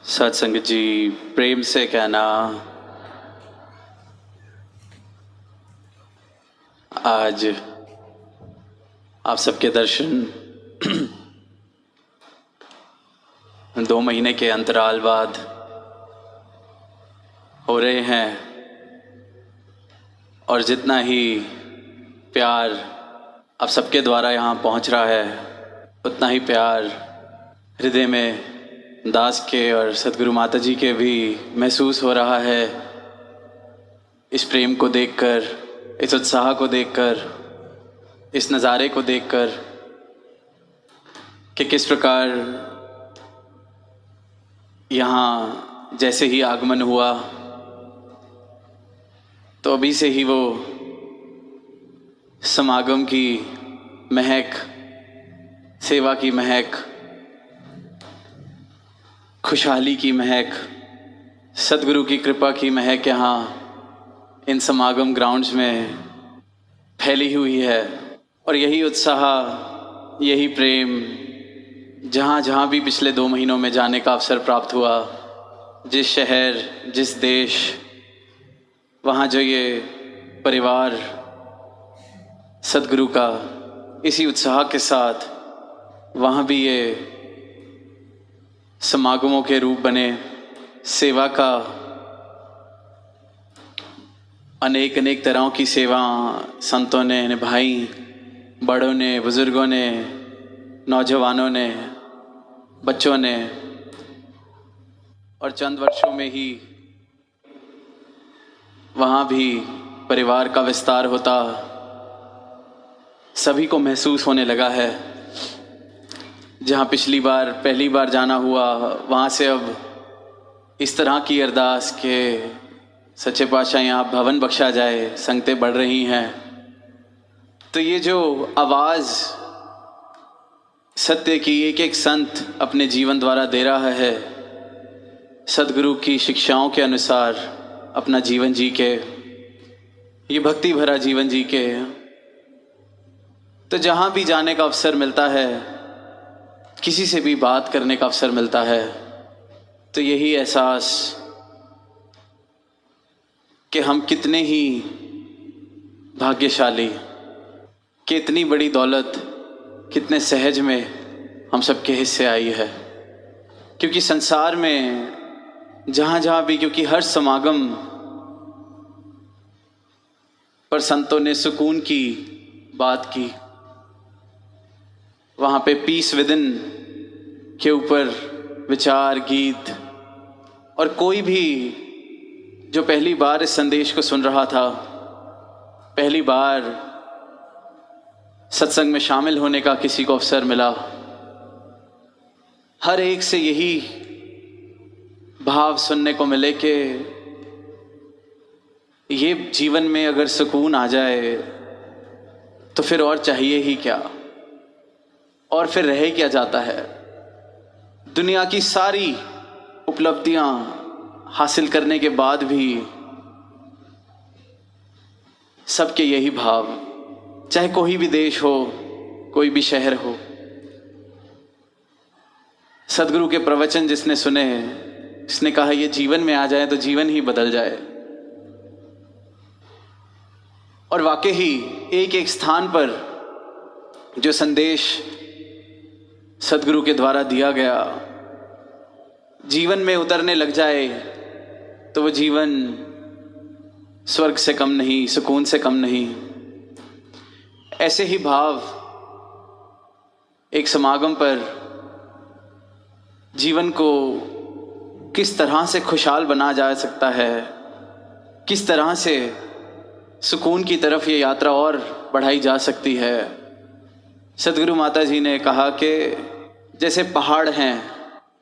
सत्संग जी, प्रेम से कहना, आज आप सबके दर्शन 2 महीने के अंतराल बाद हो रहे हैं और जितना ही प्यार आप सबके द्वारा यहाँ पहुँच रहा है, उतना ही प्यार हृदय में दास के और सदगुरु माता जी के भी महसूस हो रहा है। इस प्रेम को देखकर, इस उत्साह को देखकर, इस नज़ारे को देखकर कि किस प्रकार यहाँ जैसे ही आगमन हुआ तो अभी से ही वो समागम की महक, सेवा की महक, खुशहाली की महक, सदगुरु की कृपा की महक यहाँ इन समागम ग्राउंड्स में फैली हुई है। और यही उत्साह, यही प्रेम जहाँ जहाँ भी पिछले 2 महीनों में जाने का अवसर प्राप्त हुआ, जिस शहर, जिस देश, वहाँ जो ये परिवार सदगुरु का इसी उत्साह के साथ वहाँ भी ये समागमों के रूप बने, सेवा का अनेक अनेक तरहों की सेवा संतों ने निभाई, बड़ों ने, बुजुर्गों ने, नौजवानों ने, बच्चों ने, और चंद वर्षों में ही वहाँ भी परिवार का विस्तार होता सभी को महसूस होने लगा है। जहाँ पहली बार जाना हुआ, वहाँ से अब इस तरह की अरदास के सच्चे पातशाह यहाँ भवन बख्शा जाए, संगतें बढ़ रही हैं। तो ये जो आवाज़ सत्य की एक एक संत अपने जीवन द्वारा दे रहा है, सदगुरु की शिक्षाओं के अनुसार अपना जीवन जी के, ये भक्ति भरा जीवन जी के, तो जहाँ भी जाने का अवसर मिलता है, किसी से भी बात करने का अवसर मिलता है, तो यही एहसास कि हम कितने ही भाग्यशाली, कि इतनी बड़ी दौलत कितने सहज में हम सबके हिस्से आई है। क्योंकि संसार में जहाँ जहाँ भी, क्योंकि हर समागम पर संतों ने सुकून की बात की, वहाँ पे पीस विदिन के ऊपर विचार, गीत, और कोई भी जो पहली बार इस संदेश को सुन रहा था, पहली बार सत्संग में शामिल होने का किसी को अवसर मिला, हर एक से यही भाव सुनने को मिले कि ये जीवन में अगर सुकून आ जाए तो फिर और चाहिए ही क्या, और फिर रह क्या जाता है। दुनिया की सारी उपलब्धियां हासिल करने के बाद भी सबके यही भाव, चाहे कोई भी देश हो, कोई भी शहर हो। सदगुरु के प्रवचन जिसने सुने, जिसने कहा ये जीवन में आ जाए तो जीवन ही बदल जाए। और वाकई ही एक एक स्थान पर जो संदेश सदगुरु के द्वारा दिया गया, जीवन में उतरने लग जाए तो वो जीवन स्वर्ग से कम नहीं, सुकून से कम नहीं। ऐसे ही भाव एक समागम पर जीवन को किस तरह से खुशहाल बना जा सकता है, किस तरह से सुकून की तरफ ये यात्रा और बढ़ाई जा सकती है। सदगुरु माता जी ने कहा कि जैसे पहाड़ हैं,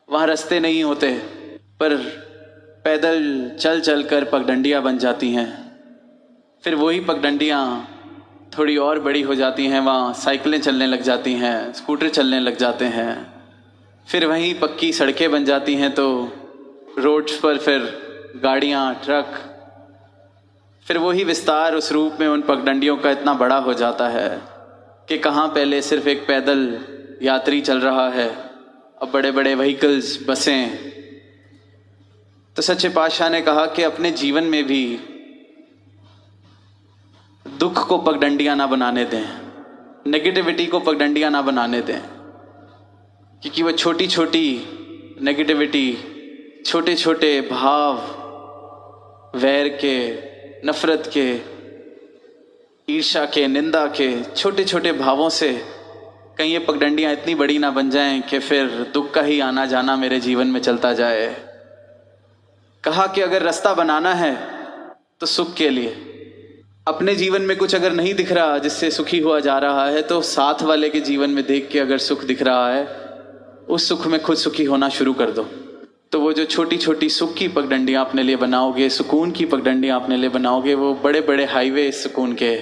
वहाँ रास्ते नहीं होते, पर पैदल चल चल कर पगडंडियाँ बन जाती हैं। फिर वही पगडंडियाँ थोड़ी और बड़ी हो जाती हैं, वहाँ साइकिलें चलने लग जाती हैं, स्कूटर चलने लग जाते हैं। फिर वहीं पक्की सड़कें बन जाती हैं, तो रोड्स पर फिर गाड़ियाँ, ट्रक, फिर वही विस्तार उस रूप में उन पगडंडियों का इतना बड़ा हो जाता है कि कहाँ पहले सिर्फ एक पैदल यात्री चल रहा है, अब बड़े बड़े व्हीकल्स, बसें, तो सच्चे पातशाह ने कहा कि अपने जीवन में भी दुख को पगडंडियां ना बनाने दें, नेगेटिविटी को पगडंडियां ना बनाने दें, क्योंकि वो छोटी छोटी नेगेटिविटी, छोटे छोटे भाव, वैर के, नफरत के, ईर्ष्या के, निंदा के छोटे छोटे भावों से कहीं ये पगडंडियां इतनी बड़ी ना बन जाएं कि फिर दुख का ही आना जाना मेरे जीवन में चलता जाए। कहा कि अगर रास्ता बनाना है तो सुख के लिए, अपने जीवन में कुछ अगर नहीं दिख रहा जिससे सुखी हुआ जा रहा है तो साथ वाले के जीवन में देख के अगर सुख दिख रहा है उस सुख में खुद सुखी होना शुरू कर दो। तो वो जो छोटी छोटी सुख की पगडंडियां अपने लिए बनाओगे, सुकून की पगडंडियां अपने लिए बनाओगे, वो बड़े बड़े हाईवे सुकून के,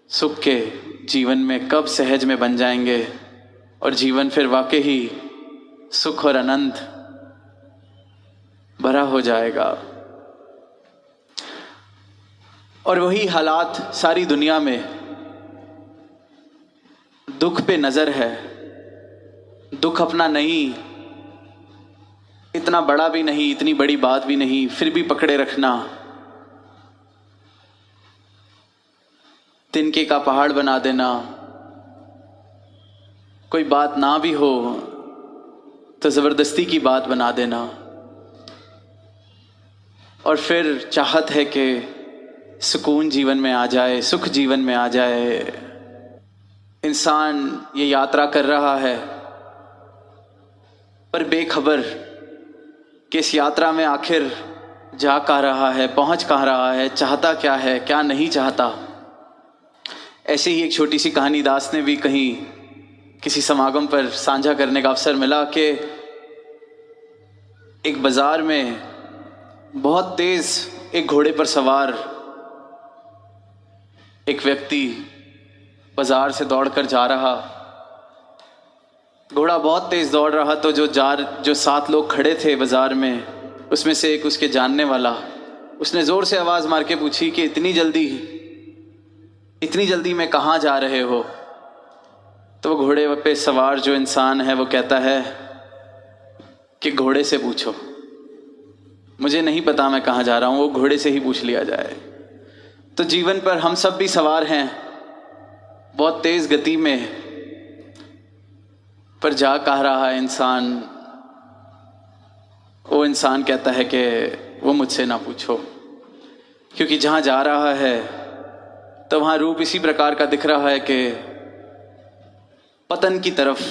सुख के जीवन में कब सहज में बन जाएंगे और जीवन फिर वाकई ही सुख और आनंद भरा हो जाएगा। और वही हालात सारी दुनिया में, दुख पे नजर है, दुख अपना नहीं, इतना बड़ा भी नहीं, इतनी बड़ी बात भी नहीं, फिर भी पकड़े रखना, तिनके का पहाड़ बना देना, कोई बात ना भी हो तो जबरदस्ती की बात बना देना, और फिर चाहत है कि सुकून जीवन में आ जाए, सुख जीवन में आ जाए। इंसान ये यात्रा कर रहा है पर बेखबर कि इस यात्रा में आखिर जा कहाँ रहा है, पहुंच कहाँ रहा है, चाहता क्या है, क्या नहीं चाहता। ऐसे ही एक छोटी सी कहानी दास ने भी कहीं किसी समागम पर साझा करने का अवसर मिला कि एक बाजार में बहुत तेज एक घोड़े पर सवार एक व्यक्ति बाजार से दौड़कर जा रहा। घोड़ा बहुत तेज दौड़ रहा तो जो 7 लोग खड़े थे बाजार में, उसमें से एक उसके जानने वाला, उसने जोर से आवाज मार के पूछी कि इतनी जल्दी में कहाँ जा रहे हो। तो वो घोड़े पे सवार जो इंसान है वो कहता है कि घोड़े से पूछो, मुझे नहीं पता मैं कहाँ जा रहा हूँ, वो घोड़े से ही पूछ लिया जाए। तो जीवन पर हम सब भी सवार हैं बहुत तेज गति में, पर जा कह रहा है इंसान, वो इंसान कहता है कि वो मुझसे ना पूछो, क्योंकि जहाँ जा रहा है तो वहाँ रूप इसी प्रकार का दिख रहा है कि पतन की तरफ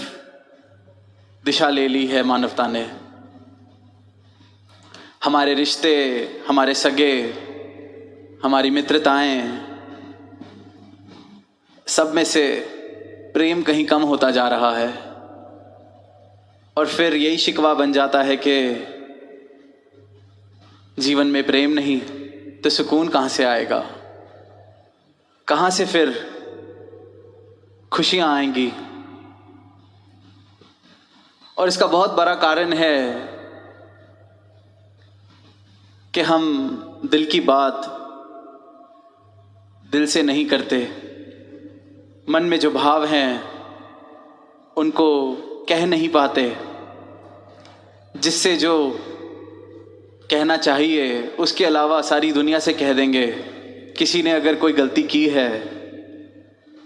दिशा ले ली है मानवता ने। हमारे रिश्ते, हमारे सगे, हमारी मित्रताएं, सब में से प्रेम कहीं कम होता जा रहा है। और फिर यही शिकवा बन जाता है कि जीवन में प्रेम नहीं तो सुकून कहाँ से आएगा, कहाँ से फिर खुशियाँ आएंगी। और इसका बहुत बड़ा कारण है कि हम दिल की बात दिल से नहीं करते, मन में जो भाव हैं उनको कह नहीं पाते, जिससे जो कहना चाहिए उसके अलावा सारी दुनिया से कह देंगे। किसी ने अगर कोई गलती की है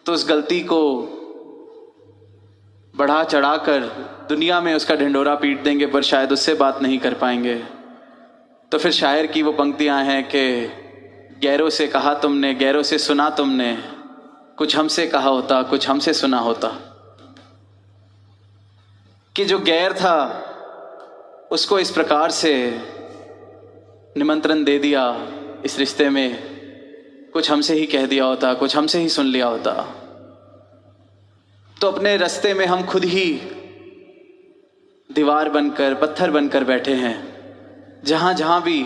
तो उस गलती को बढ़ा चढ़ाकर दुनिया में उसका ढिंढोरा पीट देंगे, पर शायद उससे बात नहीं कर पाएंगे। तो फिर शायर की वो पंक्तियां हैं कि गैरों से कहा तुमने, गैरों से सुना तुमने, कुछ हमसे कहा होता, कुछ हमसे सुना होता। कि जो गैर था उसको इस प्रकार से निमंत्रण दे दिया इस रिश्ते में, कुछ हमसे ही कह दिया होता, कुछ हमसे ही सुन लिया होता। तो अपने रास्ते में हम खुद ही दीवार बनकर, पत्थर बनकर बैठे हैं। जहाँ जहाँ भी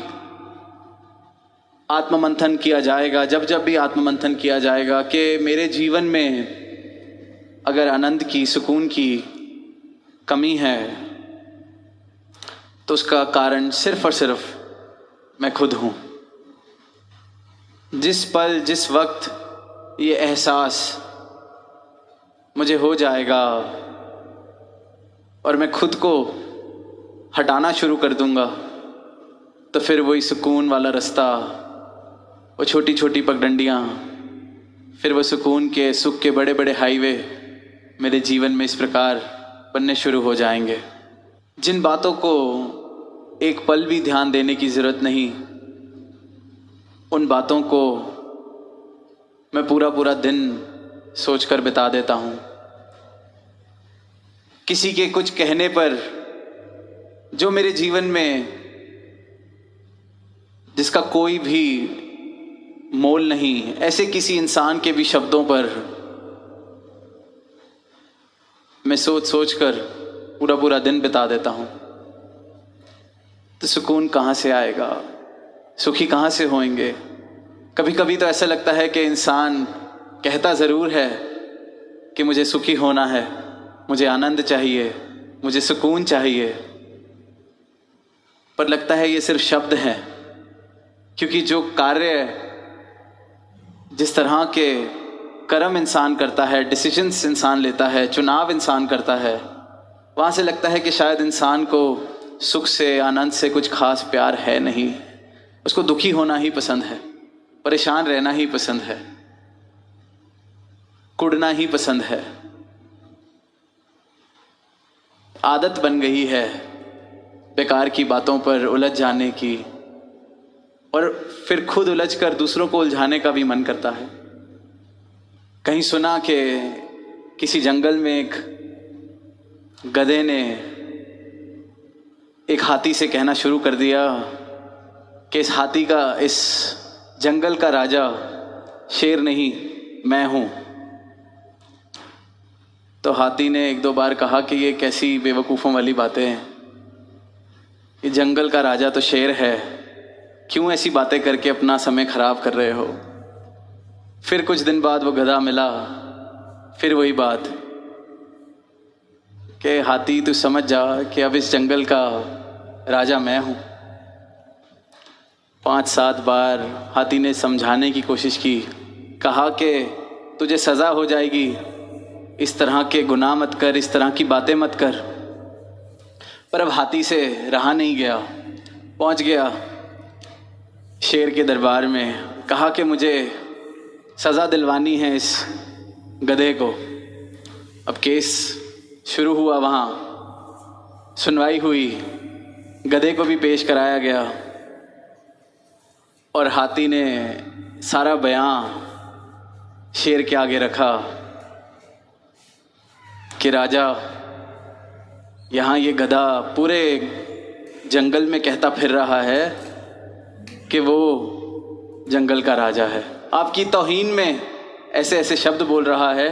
आत्ममंथन किया जाएगा, जब जब भी आत्ममंथन किया जाएगा कि मेरे जीवन में अगर आनंद की, सुकून की कमी है तो उसका कारण सिर्फ और सिर्फ मैं खुद हूँ। जिस पल, जिस वक्त ये एहसास मुझे हो जाएगा और मैं खुद को हटाना शुरू कर दूंगा, तो फिर वही सुकून वाला रास्ता, वो छोटी छोटी पगडंडियाँ, फिर वो सुकून के सुख के बड़े बड़े हाईवे मेरे जीवन में इस प्रकार बनने शुरू हो जाएंगे, जिन बातों को एक पल भी ध्यान देने की ज़रूरत नहीं, उन बातों को मैं पूरा पूरा दिन सोचकर बिता देता हूँ। किसी के कुछ कहने पर, जो मेरे जीवन में जिसका कोई भी मोल नहीं, ऐसे किसी इंसान के भी शब्दों पर मैं सोच सोच कर पूरा पूरा दिन बिता देता हूँ। तो सुकून कहाँ से आएगा, सुखी कहाँ से होएंगे? कभी कभी तो ऐसा लगता है कि इंसान कहता ज़रूर है कि मुझे सुखी होना है, मुझे आनंद चाहिए, मुझे सुकून चाहिए, पर लगता है ये सिर्फ शब्द हैं, क्योंकि जो कार्य, जिस तरह के कर्म इंसान करता है, डिसीजंस इंसान लेता है, चुनाव इंसान करता है, वहाँ से लगता है कि शायद इंसान को सुख से, आनंद से कुछ खास प्यार है नहीं। उसको दुखी होना ही पसंद है, परेशान रहना ही पसंद है, कुढ़ना ही पसंद है। आदत बन गई है बेकार की बातों पर उलझ जाने की, और फिर खुद उलझकर दूसरों को उलझाने का भी मन करता है। कहीं सुना कि किसी जंगल में एक गधे ने एक हाथी से कहना शुरू कर दिया कि इस हाथी का, इस जंगल का राजा शेर नहीं, मैं हूँ। तो हाथी ने एक दो बार कहा कि ये कैसी बेवकूफ़ों वाली बातें हैं, ये जंगल का राजा तो शेर है, क्यों ऐसी बातें करके अपना समय ख़राब कर रहे हो। फिर कुछ दिन बाद वो गधा मिला, फिर वही बात कि हाथी तू समझ जा कि अब इस जंगल का राजा मैं हूँ। 5-7 बार हाथी ने समझाने की कोशिश की, कहा कि तुझे सज़ा हो जाएगी, इस तरह के गुनाह मत कर, इस तरह की बातें मत कर। पर अब हाथी से रहा नहीं गया, पहुंच गया शेर के दरबार में, कहा कि मुझे सज़ा दिलवानी है इस गधे को। अब केस शुरू हुआ, वहाँ सुनवाई हुई, गधे को भी पेश कराया गया और हाथी ने सारा बयान शेर के आगे रखा कि राजा, यहाँ ये गधा पूरे जंगल में कहता फिर रहा है कि वो जंगल का राजा है, आपकी तौहीन में ऐसे ऐसे शब्द बोल रहा है,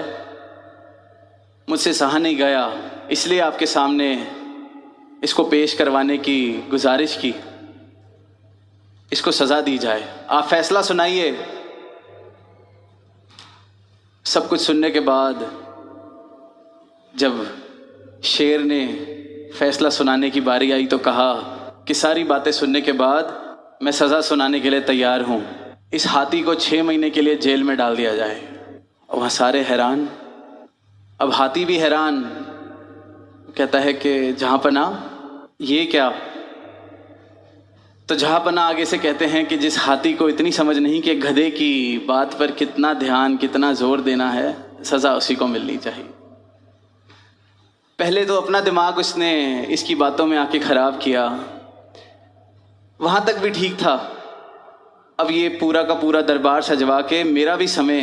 मुझसे सहा नहीं गया, इसलिए आपके सामने इसको पेश करवाने की गुजारिश की, इसको सज़ा दी जाए, आप फैसला सुनाइए। सब कुछ सुनने के बाद जब शेर ने फैसला सुनाने की बारी आई तो कहा कि सारी बातें सुनने के बाद मैं सज़ा सुनाने के लिए तैयार हूँ, इस हाथी को 6 महीने के लिए जेल में डाल दिया जाए। वहाँ सारे हैरान, अब हाथी भी हैरान, कहता है कि जहाँपना ये क्या? तो जहाँपना आगे से कहते हैं कि जिस हाथी को इतनी समझ नहीं कि गधे की बात पर कितना ध्यान, कितना जोर देना है, सज़ा उसी को मिलनी चाहिए। पहले तो अपना दिमाग उसने इसकी बातों में आके ख़राब किया, वहाँ तक भी ठीक था, अब ये पूरा का पूरा दरबार सजवा के मेरा भी समय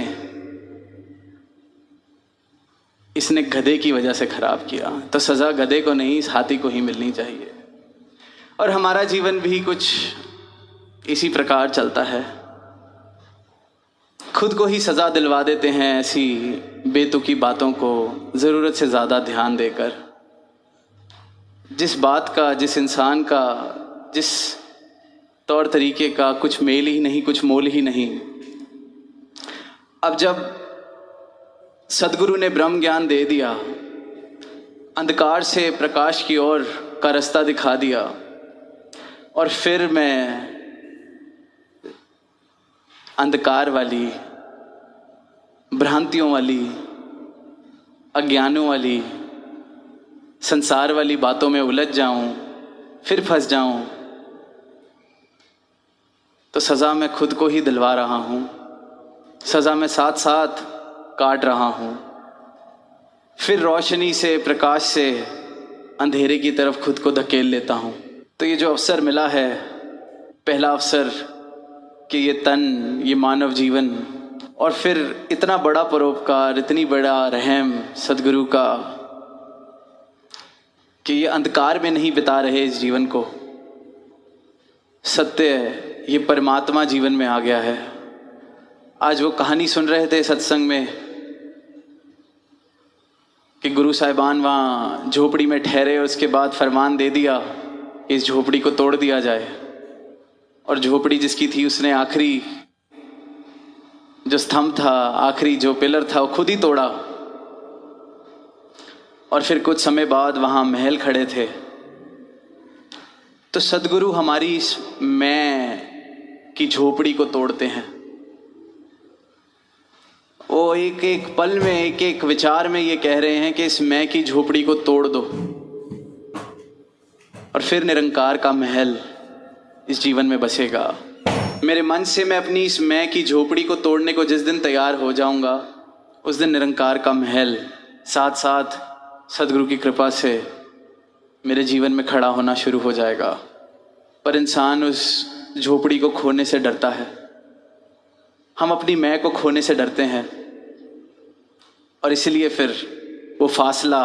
इसने गधे की वजह से ख़राब किया, तो सज़ा गधे को नहीं, इस हाथी को ही मिलनी चाहिए। और हमारा जीवन भी कुछ इसी प्रकार चलता है, खुद को ही सज़ा दिलवा देते हैं ऐसी बेतुकी बातों को ज़रूरत से ज़्यादा ध्यान देकर। जिस बात का, जिस इंसान का, जिस तौर तरीके का कुछ मेल ही नहीं, कुछ मोल ही नहीं। अब जब सदगुरु ने ब्रह्म ज्ञान दे दिया, अंधकार से प्रकाश की ओर का रास्ता दिखा दिया, और फिर मैं अंधकार वाली, भ्रांतियों वाली, अज्ञानों वाली, संसार वाली बातों में उलझ जाऊं, फिर फंस जाऊं, तो सज़ा मैं खुद को ही दिलवा रहा हूँ, सज़ा मैं साथ साथ काट रहा हूँ। फिर रोशनी से, प्रकाश से अंधेरे की तरफ खुद को धकेल लेता हूँ। तो ये जो अवसर मिला है, पहला अवसर कि ये तन, ये मानव जीवन, और फिर इतना बड़ा परोपकार, इतनी बड़ा रहम सदगुरु का कि ये अंधकार में नहीं बिता रहे इस जीवन को, सत्य ये परमात्मा जीवन में आ गया है। आज वो कहानी सुन रहे थे सत्संग में कि गुरु साहिबान वहाँ झोपड़ी में ठहरे, उसके बाद फरमान दे दिया इस झोपड़ी को तोड़ दिया जाए। और झोपड़ी जिसकी थी उसने आखिरी जो स्तंभ था, आखिरी जो पिलर था, वो खुद ही तोड़ा। और फिर कुछ समय बाद वहाँ महल खड़े थे। तो सदगुरु हमारी इस मैं की झोपड़ी को तोड़ते हैं। वो एक एक पल में, एक एक विचार में ये कह रहे हैं कि इस मैं की झोपड़ी को तोड़ दो और फिर निरंकार का महल इस जीवन में बसेगा। मेरे मन से मैं अपनी इस मैं की झोपड़ी को तोड़ने को जिस दिन तैयार हो जाऊंगा, उस दिन निरंकार का महल साथ साथ सदगुरु की कृपा से मेरे जीवन में खड़ा होना शुरू हो जाएगा। पर इंसान उस झोपड़ी को खोने से डरता है। हम अपनी मैं को खोने से डरते हैं और इसलिए फिर वो फासला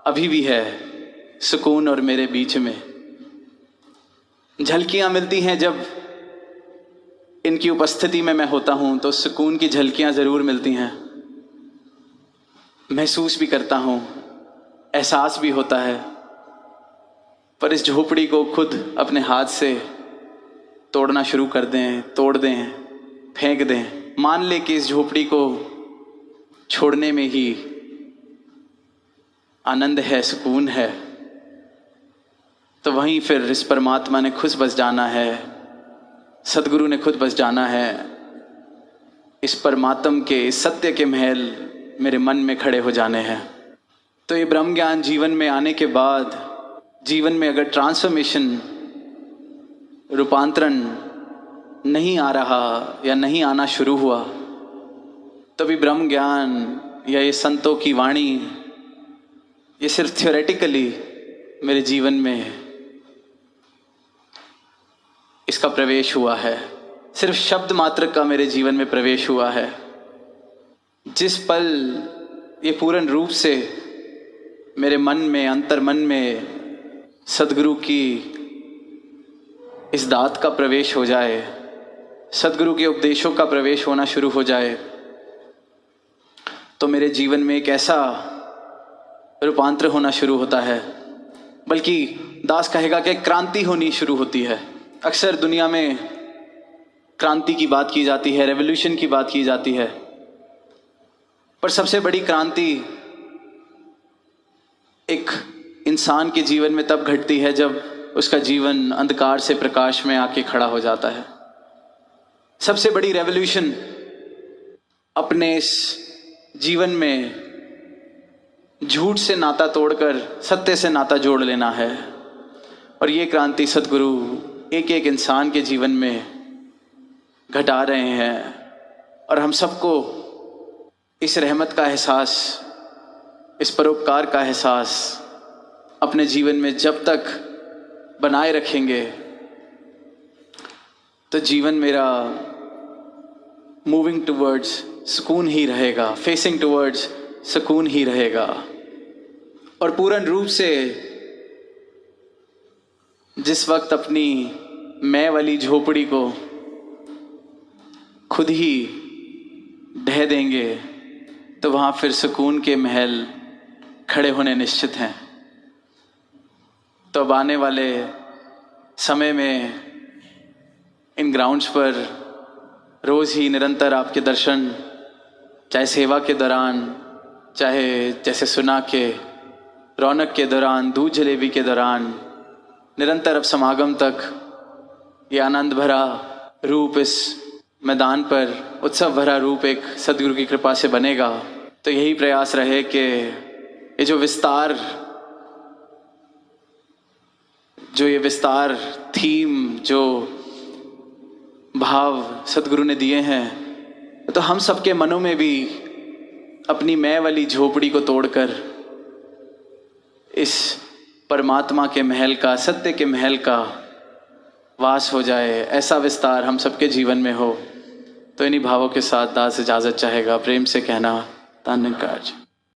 अभी भी है सुकून और मेरे बीच में। झलकियां मिलती हैं जब इनकी उपस्थिति में मैं होता हूं, तो सुकून की झलकियां ज़रूर मिलती हैं, महसूस भी करता हूं, एहसास भी होता है। पर इस झोपड़ी को खुद अपने हाथ से तोड़ना शुरू कर दें, तोड़ दें, फेंक दें, मान ले कि इस झोपड़ी को छोड़ने में ही आनंद है, सुकून है, तो वहीं फिर इस परमात्मा ने खुद बस जाना है, सदगुरु ने खुद बस जाना है। इस परमात्म के, इस सत्य के महल मेरे मन में खड़े हो जाने हैं। तो ये ब्रह्म ज्ञान जीवन में आने के बाद, जीवन में अगर ट्रांसफॉर्मेशन, रूपांतरण नहीं आ रहा या नहीं आना शुरू हुआ, तभी ब्रह्म ज्ञान या ये संतों की वाणी ये सिर्फ थ्योरेटिकली मेरे जीवन में इसका प्रवेश हुआ है, सिर्फ शब्द मात्र का मेरे जीवन में प्रवेश हुआ है। जिस पल ये पूर्ण रूप से मेरे मन में, अंतर मन में सदगुरु की इस दात का प्रवेश हो जाए, सदगुरु के उपदेशों का प्रवेश होना शुरू हो जाए, तो मेरे जीवन में एक ऐसा रूपांतर होना शुरू होता है, बल्कि दास कहेगा कि क्रांति होनी शुरू होती है। अक्सर दुनिया में क्रांति की बात की जाती है, रेवोल्यूशन की बात की जाती है, पर सबसे बड़ी क्रांति एक इंसान के जीवन में तब घटती है जब उसका जीवन अंधकार से प्रकाश में आके खड़ा हो जाता है। सबसे बड़ी रेवोल्यूशन अपने इस जीवन में झूठ से नाता तोड़कर सत्य से नाता जोड़ लेना है। और ये क्रांति सदगुरु एक एक इंसान के जीवन में घटा रहे हैं। और हम सबको इस रहमत का एहसास, इस परोपकार का एहसास अपने जीवन में जब तक बनाए रखेंगे, तो जीवन मेरा मूविंग टुवर्ड्स सुकून ही रहेगा, फेसिंग टुवर्ड्स सुकून ही रहेगा। और पूर्ण रूप से जिस वक्त अपनी मैं वाली झोपड़ी को खुद ही ढह देंगे, तो वहाँ फिर सुकून के महल खड़े होने निश्चित हैं। तो अब आने वाले समय में इन ग्राउंड्स पर रोज़ ही निरंतर आपके दर्शन, चाहे सेवा के दौरान, चाहे जैसे सुना के रौनक के दौरान, दूध जलेबी के दौरान, निरंतर अब समागम तक ये आनंद भरा रूप इस मैदान पर, उत्सव भरा रूप एक सदगुरु की कृपा से बनेगा। तो यही प्रयास रहे कि ये जो विस्तार थीम, जो भाव सदगुरु ने दिए हैं, तो हम सबके मनों में भी अपनी मैं वाली झोपड़ी को तोड़कर इस परमात्मा के महल का, सत्य के महल का वास हो जाए, ऐसा विस्तार हम सबके जीवन में हो। तो इन्हीं भावों के साथ दास इजाज़त चाहेगा। प्रेम से कहना, धन्यवाद।